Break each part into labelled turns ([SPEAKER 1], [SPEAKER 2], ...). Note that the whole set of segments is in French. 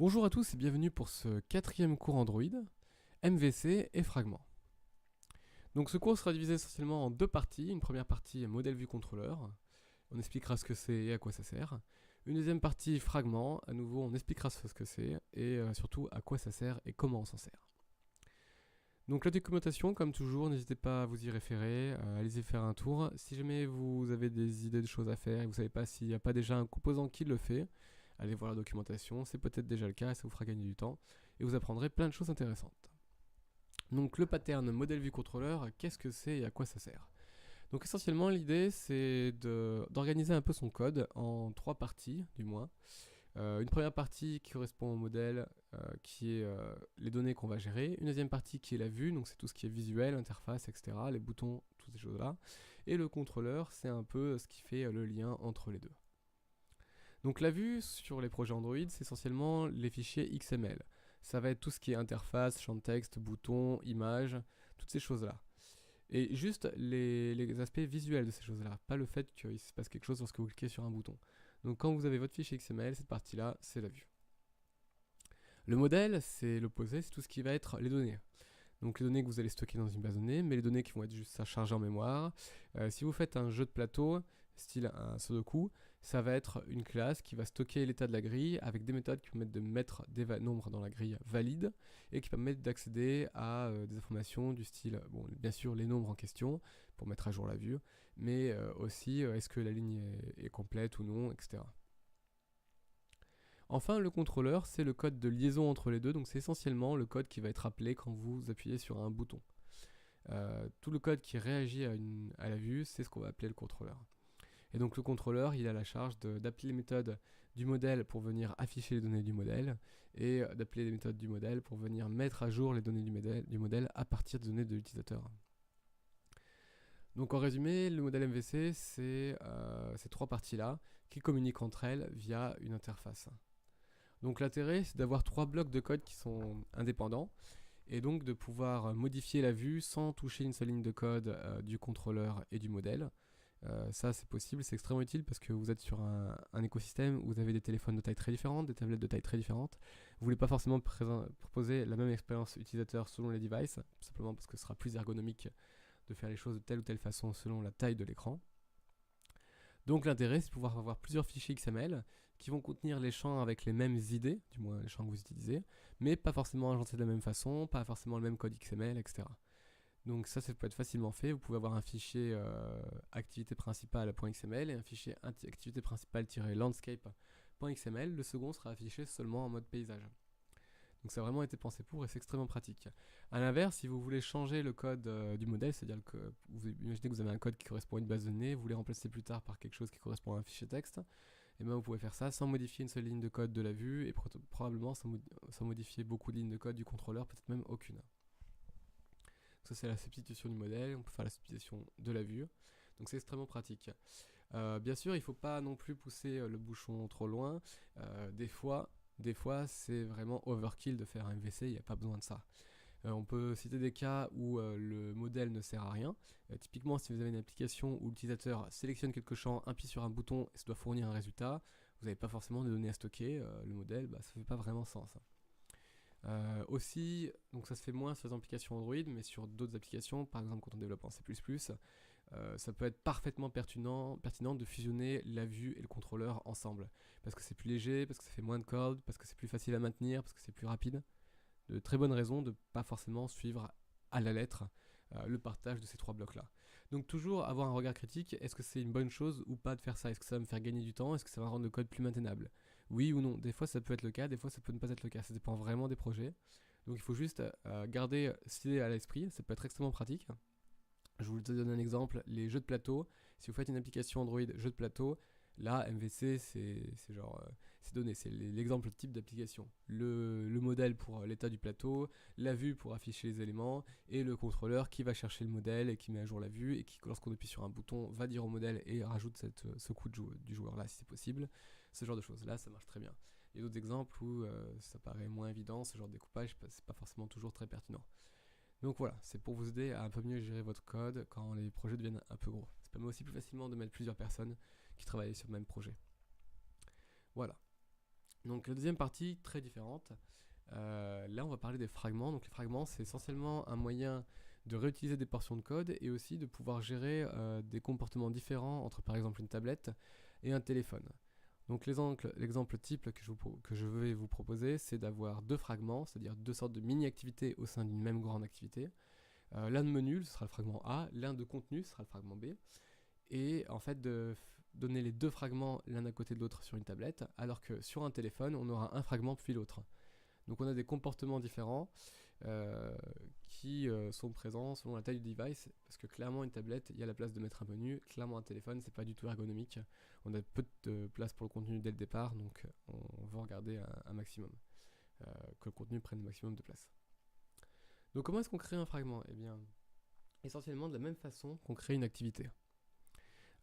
[SPEAKER 1] Bonjour à tous et bienvenue pour ce quatrième cours Android, MVC et fragments. Donc ce cours sera divisé essentiellement en deux parties. Une première partie modèle vue contrôleur, on expliquera ce que c'est et à quoi ça sert. Une deuxième partie fragments, à nouveau on expliquera ce que c'est et surtout à quoi ça sert et comment on s'en sert. Donc la documentation, comme toujours, n'hésitez pas à vous y référer, allez-y faire un tour. Si jamais vous avez des idées de choses à faire et vous ne savez pas s'il n'y a pas déjà un composant qui le fait, allez voir la documentation, c'est peut-être déjà le cas et ça vous fera gagner du temps et vous apprendrez plein de choses intéressantes. Donc le pattern modèle vue contrôleur, qu'est-ce que c'est et à quoi ça sert? Donc essentiellement l'idée c'est d'organiser un peu son code en trois parties du moins. Une première partie qui correspond au modèle, qui est les données qu'on va gérer. Une deuxième partie qui est la vue, donc c'est tout ce qui est visuel, interface, etc., les boutons, toutes ces choses-là. Et le contrôleur, c'est un peu ce qui fait le lien entre les deux. Donc la vue sur les projets Android, c'est essentiellement les fichiers XML. Ça va être tout ce qui est interface, champ de texte, boutons, images, toutes ces choses-là. Et juste les aspects visuels de ces choses-là, pas le fait qu'il se passe quelque chose lorsque vous cliquez sur un bouton. Donc quand vous avez votre fichier XML, cette partie-là, c'est la vue. Le modèle, c'est l'opposé, c'est tout ce qui va être les données. Donc les données que vous allez stocker dans une base de données, mais les données qui vont être juste à charger en mémoire. Si vous faites un jeu de plateau, style un Sudoku, ça va être une classe qui va stocker l'état de la grille avec des méthodes qui permettent de mettre des nombres dans la grille valide et qui permettent d'accéder à des informations du style, bon, bien sûr les nombres en question pour mettre à jour la vue, mais aussi est-ce que la ligne est complète ou non, etc. Enfin, le contrôleur, c'est le code de liaison entre les deux, donc c'est essentiellement le code qui va être appelé quand vous appuyez sur un bouton. Tout le code qui réagit à la vue, c'est ce qu'on va appeler le contrôleur. Et donc le contrôleur, il a la charge d'appeler les méthodes du modèle pour venir afficher les données du modèle, et d'appeler les méthodes du modèle pour venir mettre à jour les données du modèle à partir des données de l'utilisateur. Donc en résumé, le modèle MVC, c'est ces trois parties-là qui communiquent entre elles via une interface. Donc l'intérêt, c'est d'avoir trois blocs de code qui sont indépendants, et donc de pouvoir modifier la vue sans toucher une seule ligne de code du contrôleur et du modèle. Ça c'est possible, c'est extrêmement utile parce que vous êtes sur un écosystème où vous avez des téléphones de taille très différente, des tablettes de taille très différentes. Vous voulez pas forcément proposer la même expérience utilisateur selon les devices, tout simplement parce que ce sera plus ergonomique de faire les choses de telle ou telle façon selon la taille de l'écran. Donc l'intérêt c'est de pouvoir avoir plusieurs fichiers XML qui vont contenir les champs avec les mêmes idées, du moins les champs que vous utilisez, mais pas forcément agencés de la même façon, pas forcément le même code XML, etc. Donc ça peut être facilement fait. Vous pouvez avoir un fichier activité principale.xml et un fichier activité principale-landscape.xml. Le second sera affiché seulement en mode paysage. Donc ça a vraiment été pensé pour et c'est extrêmement pratique. A l'inverse, si vous voulez changer le code du modèle, c'est-à-dire que vous imaginez que vous avez un code qui correspond à une base de données, vous voulez remplacer plus tard par quelque chose qui correspond à un fichier texte, et bien vous pouvez faire ça sans modifier une seule ligne de code de la vue et probablement sans modifier beaucoup de lignes de code du contrôleur, peut-être même aucune. Ça c'est la substitution du modèle, on peut faire la substitution de la vue, donc c'est extrêmement pratique. Bien sûr, il ne faut pas non plus pousser le bouchon trop loin. Des fois, c'est vraiment overkill de faire un MVC, il n'y a pas besoin de ça. On peut citer des cas où le modèle ne sert à rien. Typiquement, si vous avez une application où l'utilisateur sélectionne quelques champs, appuie sur un bouton et ça doit fournir un résultat, vous n'avez pas forcément de données à stocker. Le modèle, ça ne fait pas vraiment sens. Aussi, donc ça se fait moins sur les applications Android, mais sur d'autres applications, par exemple quand on développe en C++, ça peut être parfaitement pertinent de fusionner la vue et le contrôleur ensemble. Parce que c'est plus léger, parce que ça fait moins de code, parce que c'est plus facile à maintenir, parce que c'est plus rapide. De très bonnes raisons de ne pas forcément suivre à la lettre le partage de ces trois blocs-là. Donc toujours avoir un regard critique, est-ce que c'est une bonne chose ou pas de faire ça? Est-ce que ça va me faire gagner du temps? Est-ce que ça va rendre le code plus maintenable? Oui ou non? Des fois ça peut être le cas, des fois ça peut ne pas être le cas, ça dépend vraiment des projets. Donc il faut juste garder cette idée à l'esprit, ça peut être extrêmement pratique. Je vous donne un exemple, les jeux de plateau. Si vous faites une application Android jeu de plateau, là MVC c'est genre c'est donné, c'est l'exemple type d'application. Le modèle pour l'état du plateau, la vue pour afficher les éléments, et le contrôleur qui va chercher le modèle et qui met à jour la vue et qui lorsqu'on appuie sur un bouton va dire au modèle et rajoute ce coup du joueur là si c'est possible. Ce genre de choses, là ça marche très bien. Il y a d'autres exemples où ça paraît moins évident, ce genre de découpage, c'est pas forcément toujours très pertinent. Donc voilà, c'est pour vous aider à un peu mieux gérer votre code quand les projets deviennent un peu gros. Ça permet aussi plus facilement de mettre plusieurs personnes qui travaillent sur le même projet. Voilà. Donc la deuxième partie, très différente. Là, on va parler des fragments. Donc les fragments, c'est essentiellement un moyen de réutiliser des portions de code et aussi de pouvoir gérer des comportements différents entre par exemple une tablette et un téléphone. Donc l'exemple type que je vais vous proposer, c'est d'avoir deux fragments, c'est-à-dire deux sortes de mini-activités au sein d'une même grande activité. L'un de menu, ce sera le fragment A, l'un de contenu, ce sera le fragment B. Et en fait, donner les deux fragments l'un à côté de l'autre sur une tablette, alors que sur un téléphone, on aura un fragment puis l'autre. Donc on a des comportements différents qui sont présents selon la taille du device, parce que clairement une tablette, il y a la place de mettre un menu, clairement un téléphone, c'est pas du tout ergonomique. On a peu de place pour le contenu dès le départ, donc on veut regarder un maximum, que le contenu prenne le maximum de place. Donc comment est-ce qu'on crée un fragment? Eh bien, essentiellement de la même façon qu'on crée une activité.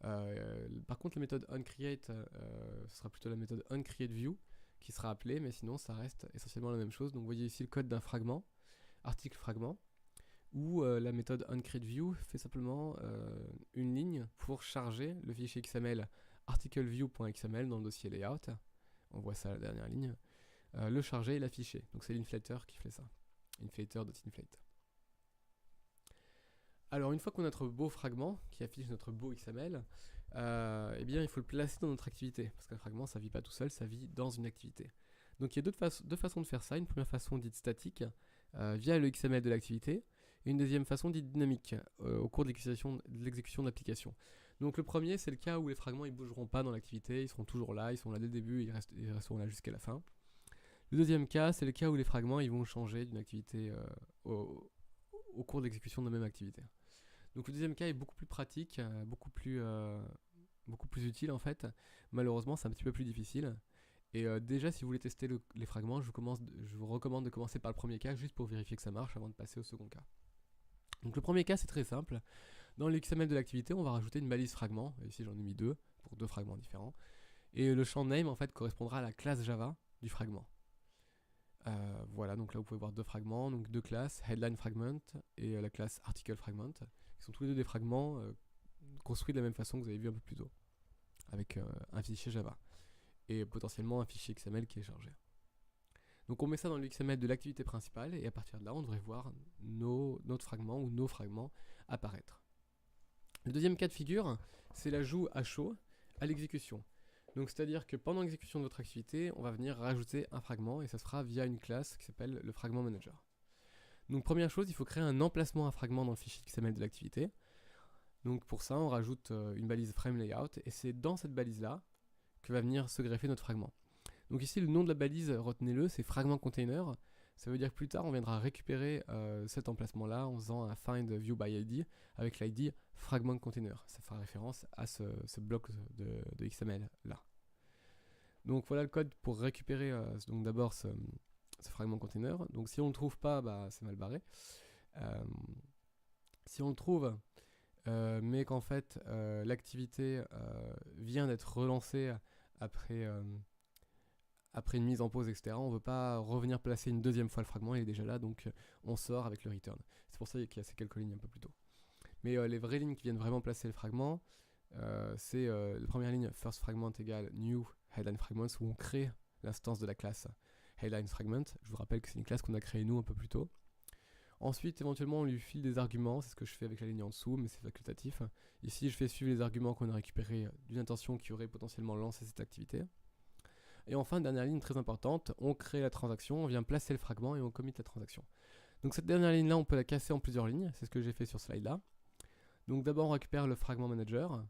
[SPEAKER 1] Par contre, la méthode onCreate, ce sera plutôt la méthode onCreateView qui sera appelée, mais sinon ça reste essentiellement la même chose. Donc vous voyez ici le code d'un fragment, article fragment, où la méthode onCreateView fait simplement une ligne pour charger le fichier XML articleview.xml dans le dossier layout. On voit ça à la dernière ligne. Le charger et l'afficher. Donc c'est l'inflator qui fait ça. Inflator.inflate. Alors une fois qu'on a notre beau fragment qui affiche notre beau XML, eh bien il faut le placer dans notre activité, parce qu'un fragment ça vit pas tout seul, ça vit dans une activité. Donc il y a deux façons de faire ça. Une première façon dite statique, via le XML de l'activité, et une deuxième façon dite dynamique, au cours de l'exécution de l'application. Donc le premier, c'est le cas où les fragments ils bougeront pas dans l'activité, ils seront toujours là, ils sont là dès le début, ils resteront là jusqu'à la fin. Le deuxième cas, c'est le cas où les fragments ils vont changer d'une activité au cours de l'exécution de la même activité. Donc le deuxième cas est beaucoup plus pratique, beaucoup plus utile en fait. Malheureusement, c'est un petit peu plus difficile. Et déjà, si vous voulez tester les fragments, je vous recommande de commencer par le premier cas, juste pour vérifier que ça marche avant de passer au second cas. Donc le premier cas, c'est très simple. Dans le XML de l'activité, on va rajouter une balise fragment. Et ici, j'en ai mis deux, pour deux fragments différents. Et le champ name, en fait, correspondra à la classe Java du fragment. Voilà, donc là, vous pouvez voir deux fragments, donc deux classes, headline fragment et la classe article fragment, qui sont tous les deux des fragments construits de la même façon que vous avez vu un peu plus tôt, avec un fichier Java et potentiellement un fichier XML qui est chargé. Donc on met ça dans le XML de l'activité principale et à partir de là, on devrait voir notre fragment ou nos fragments apparaître. Le deuxième cas de figure, c'est l'ajout à chaud à l'exécution. Donc c'est-à-dire que pendant l'exécution de votre activité, on va venir rajouter un fragment et ça se fera via une classe qui s'appelle le fragment manager. Donc première chose, il faut créer un emplacement à fragment dans le fichier XML de l'activité. Donc pour ça, on rajoute une balise frame layout et c'est dans cette balise-là que va venir se greffer notre fragment. Donc ici, le nom de la balise, retenez-le, c'est fragment container. Ça veut dire que plus tard, on viendra récupérer cet emplacement-là en faisant un find view by ID avec l'ID fragment container. Ça fera référence à ce bloc de XML là. Donc voilà le code pour récupérer donc d'abord ce fragment container. Donc si on ne le trouve pas, bah, c'est mal barré. Si on le trouve, mais qu'en fait l'activité vient d'être relancée après une mise en pause, etc., on ne veut pas revenir placer une deuxième fois le fragment, il est déjà là, donc on sort avec le return. C'est pour ça qu'il y a ces quelques lignes un peu plus tôt. Mais les vraies lignes qui viennent vraiment placer le fragment, c'est la première ligne, first fragment égale new headline fragments, où on crée l'instance de la classe headline fragment. Je vous rappelle que c'est une classe qu'on a créée nous un peu plus tôt. Ensuite, éventuellement, on lui file des arguments, c'est ce que je fais avec la ligne en dessous, mais c'est facultatif. Ici, je fais suivre les arguments qu'on a récupérés d'une intention qui aurait potentiellement lancé cette activité. Et enfin, dernière ligne très importante, on crée la transaction, on vient placer le fragment et on commit la transaction. Donc cette dernière ligne-là, on peut la casser en plusieurs lignes, c'est ce que j'ai fait sur ce slide-là. Donc d'abord, on récupère le fragment manager.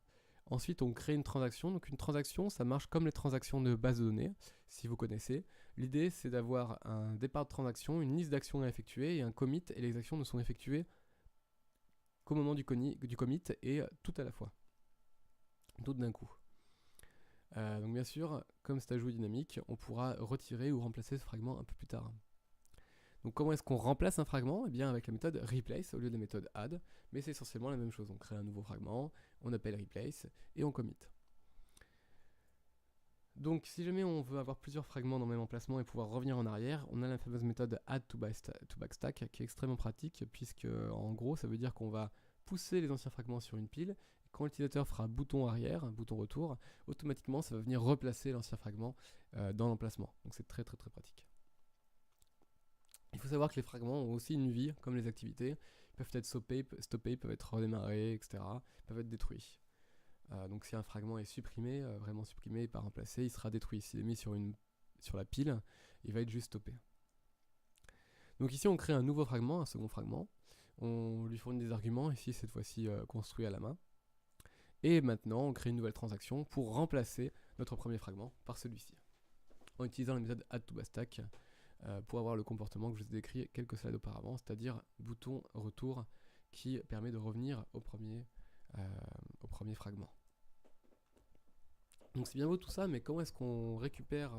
[SPEAKER 1] Ensuite, on crée une transaction. Donc une transaction, ça marche comme les transactions de base de données, si vous connaissez. L'idée, c'est d'avoir un départ de transaction, une liste d'actions à effectuer et un commit, et les actions ne sont effectuées qu'au moment du commit et tout à la fois. Tout d'un coup. Donc bien sûr, comme c'est ajout dynamique, on pourra retirer ou remplacer ce fragment un peu plus tard. Donc comment est-ce qu'on remplace un fragment? Eh bien avec la méthode replace au lieu de la méthode add, mais c'est essentiellement la même chose. On crée un nouveau fragment, on appelle replace et on commit. Donc si jamais on veut avoir plusieurs fragments dans le même emplacement et pouvoir revenir en arrière, on a la fameuse méthode add to backstack qui est extrêmement pratique puisque en gros ça veut dire qu'on va pousser les anciens fragments sur une pile. quand l'utilisateur fera bouton arrière, bouton retour, automatiquement ça va venir replacer l'ancien fragment dans l'emplacement. Donc c'est très pratique. Il faut savoir que les fragments ont aussi une vie, comme les activités. Ils peuvent être stoppés, peuvent être redémarrés, etc. Ils peuvent être détruits. Donc si un fragment est supprimé, vraiment supprimé et pas remplacé, il sera détruit. S'il est mis sur la pile, il va être juste stoppé. Donc ici on crée un nouveau fragment, un second fragment. On lui fournit des arguments, ici cette fois-ci construit à la main. Et maintenant on crée une nouvelle transaction pour remplacer notre premier fragment par celui-ci, en utilisant la méthode add-to-bastack pour avoir le comportement que je vous ai décrit quelques slides auparavant, c'est-à-dire bouton retour qui permet de revenir au premier fragment. Donc c'est bien beau tout ça, mais comment est-ce qu'on récupère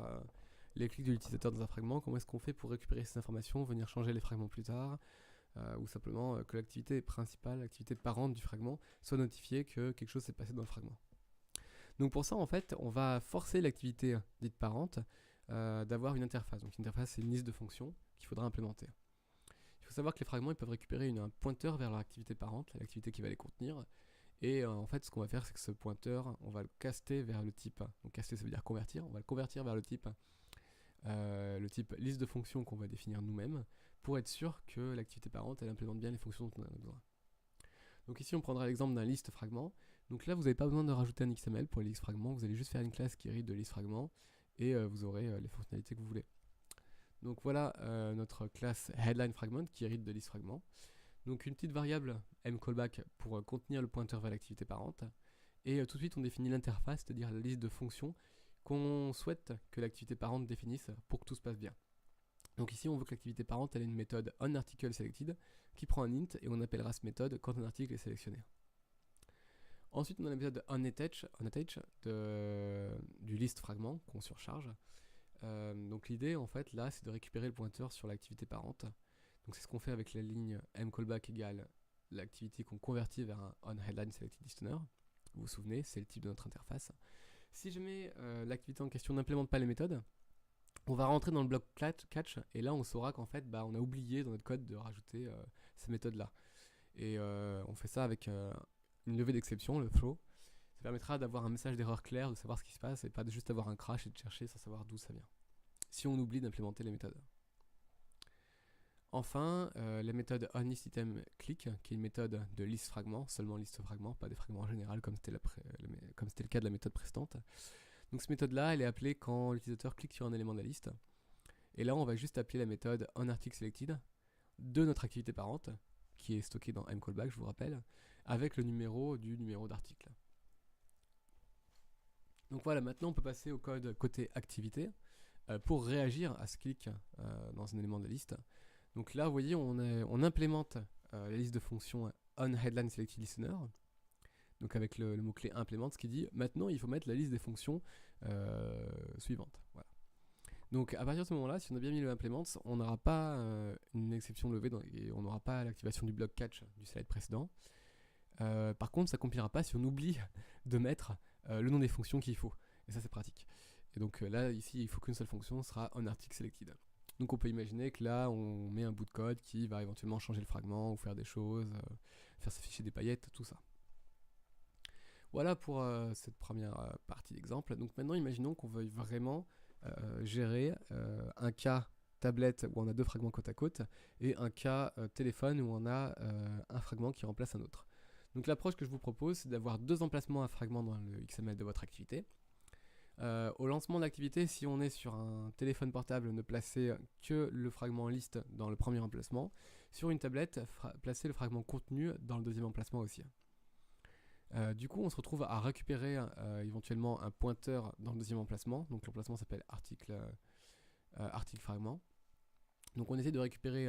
[SPEAKER 1] les clics de l'utilisateur dans un fragment? Comment est-ce qu'on fait pour récupérer ces informations, venir changer les fragments plus tard, ou simplement que l'activité principale, l'activité parente du fragment, soit notifiée que quelque chose s'est passé dans le fragment? Donc pour ça, en fait, on va forcer l'activité dite parente d'avoir une interface. Donc une interface, c'est une liste de fonctions qu'il faudra implémenter. Il faut savoir que les fragments ils peuvent récupérer un pointeur vers leur activité parente, l'activité qui va les contenir. Et en fait, ce qu'on va faire, c'est que ce pointeur, on va le caster vers le type. Donc caster, ça veut dire convertir. On va le convertir vers le type liste de fonctions qu'on va définir nous-mêmes pour être sûr que l'activité parente, elle implémente bien les fonctions dont on a besoin. Donc ici, on prendra l'exemple d'un liste fragment. Donc là, vous n'avez pas besoin de rajouter un XML pour les list fragments. Vous allez juste faire une classe qui read de list fragment et vous aurez les fonctionnalités que vous voulez. Donc voilà notre classe headline fragment qui read de list fragment. Donc une petite variable mCallback pour contenir le pointeur vers l'activité parente. Et tout de suite, on définit l'interface, c'est-à-dire la liste de fonctions qu'on souhaite que l'activité parente définisse pour que tout se passe bien. Donc ici, on veut que l'activité parente elle ait une méthode onArticleSelected qui prend un int et on appellera cette méthode quand un article est sélectionné. Ensuite, on a la méthode onAttach du list fragment qu'on surcharge. Donc l'idée, en fait, là, c'est de récupérer le pointeur sur l'activité parente. Donc c'est ce qu'on fait avec la ligne mCallback égale l'activité qu'on convertit vers un onHeadlineSelectedListener. Vous vous souvenez, c'est le type de notre interface. Si jamais l'activité en question n'implémente pas les méthodes, on va rentrer dans le bloc catch et là on saura qu'en fait on a oublié dans notre code de rajouter ces méthodes là. Et on fait ça avec une levée d'exception, le throw. Ça permettra d'avoir un message d'erreur clair, de savoir ce qui se passe et pas de juste avoir un crash et de chercher sans savoir d'où ça vient. Si on oublie d'implémenter les méthodes. Enfin, la méthode onListItemClick, qui est une méthode de list fragment, seulement liste fragment, pas des fragments en général comme c'était le cas de la méthode précédente. Donc cette méthode-là, elle est appelée quand l'utilisateur clique sur un élément de la liste. Et là, on va juste appeler la méthode onArticleSelected de notre activité parente, qui est stockée dans mCallback, je vous rappelle, avec le numéro d'article. Donc voilà, maintenant on peut passer au code côté activité pour réagir à ce clic dans un élément de la liste. Donc là, vous voyez, on implémente la liste de fonctions onHeadlineSelectedListener, donc avec le mot-clé implémente, ce qui dit maintenant il faut mettre la liste des fonctions suivantes. Voilà. Donc à partir de ce moment-là, si on a bien mis le implement, on n'aura pas une exception levée et on n'aura pas l'activation du bloc catch du slide précédent. Par contre, ça ne compilera pas si on oublie de mettre le nom des fonctions qu'il faut. Et ça, c'est pratique. Et donc là, ici, il faut qu'une seule fonction sera onArticleSelected. Donc on peut imaginer que là, on met un bout de code qui va éventuellement changer le fragment ou faire des choses, faire s'afficher des paillettes, tout ça. Voilà pour cette première partie d'exemple. Donc maintenant, imaginons qu'on veuille vraiment gérer un cas tablette où on a deux fragments côte à côte et un cas téléphone où on a un fragment qui remplace un autre. Donc l'approche que je vous propose, c'est d'avoir deux emplacements à fragments dans le XML de votre activité. Au lancement de l'activité, si on est sur un téléphone portable, ne placez que le fragment liste dans le premier emplacement. Sur une tablette, placez le fragment contenu dans le deuxième emplacement aussi. Du coup, on se retrouve à récupérer éventuellement un pointeur dans le deuxième emplacement. Donc l'emplacement s'appelle article fragment. Donc on essaie de récupérer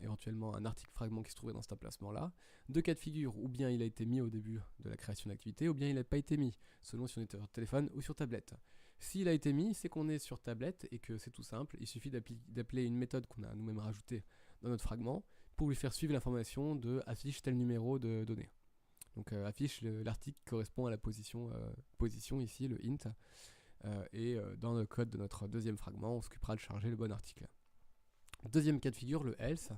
[SPEAKER 1] éventuellement un article fragment qui se trouvait dans cet emplacement-là. Deux cas de figure, ou bien il a été mis au début de la création d'activité, ou bien il n'a pas été mis, selon si on est sur téléphone ou sur tablette. S'il a été mis, c'est qu'on est sur tablette et que c'est tout simple. Il suffit d'appeler une méthode qu'on a nous-mêmes rajoutée dans notre fragment pour lui faire suivre l'information de affiche tel numéro de données. Donc affiche l'article qui correspond à la position ici, le int. Et dans le code de notre deuxième fragment, on s'occupera de charger le bon article. Deuxième cas de figure, le else.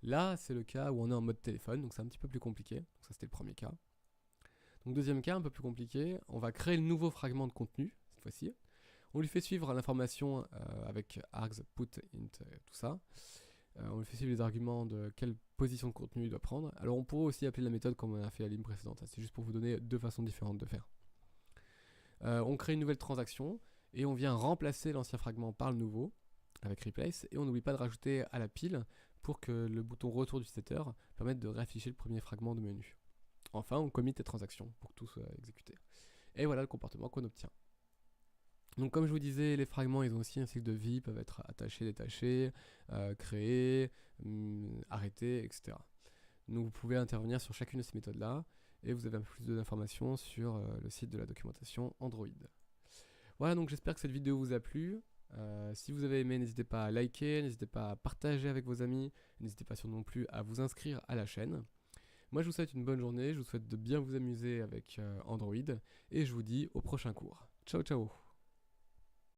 [SPEAKER 1] Là, c'est le cas où on est en mode téléphone, donc c'est un petit peu plus compliqué. Donc ça, c'était le premier cas. Donc deuxième cas, un peu plus compliqué, on va créer le nouveau fragment de contenu, cette fois-ci. On lui fait suivre l'information avec args, put, int, tout ça. On lui fait suivre les arguments de quelle position de contenu il doit prendre. Alors on pourrait aussi appeler la méthode comme on a fait à la ligne précédente. C'est juste pour vous donner deux façons différentes de faire. On crée une nouvelle transaction et on vient remplacer l'ancien fragment par le nouveau avec replace. Et on n'oublie pas de rajouter à la pile pour que le bouton retour d'utilisateur permette de réafficher le premier fragment de menu. Enfin, on commit les transactions pour que tout soit exécuté. Et voilà le comportement qu'on obtient. Donc comme je vous disais, les fragments ils ont aussi un cycle de vie, peuvent être attachés, détachés, créés, arrêtés, etc. Donc vous pouvez intervenir sur chacune de ces méthodes là et vous avez un peu plus d'informations sur le site de la documentation Android. Voilà, donc j'espère que cette vidéo vous a plu. Si vous avez aimé, n'hésitez pas à liker, n'hésitez pas à partager avec vos amis, n'hésitez pas non plus à vous inscrire à la chaîne. Moi je vous souhaite une bonne journée, je vous souhaite de bien vous amuser avec Android et je vous dis au prochain cours. Ciao ciao.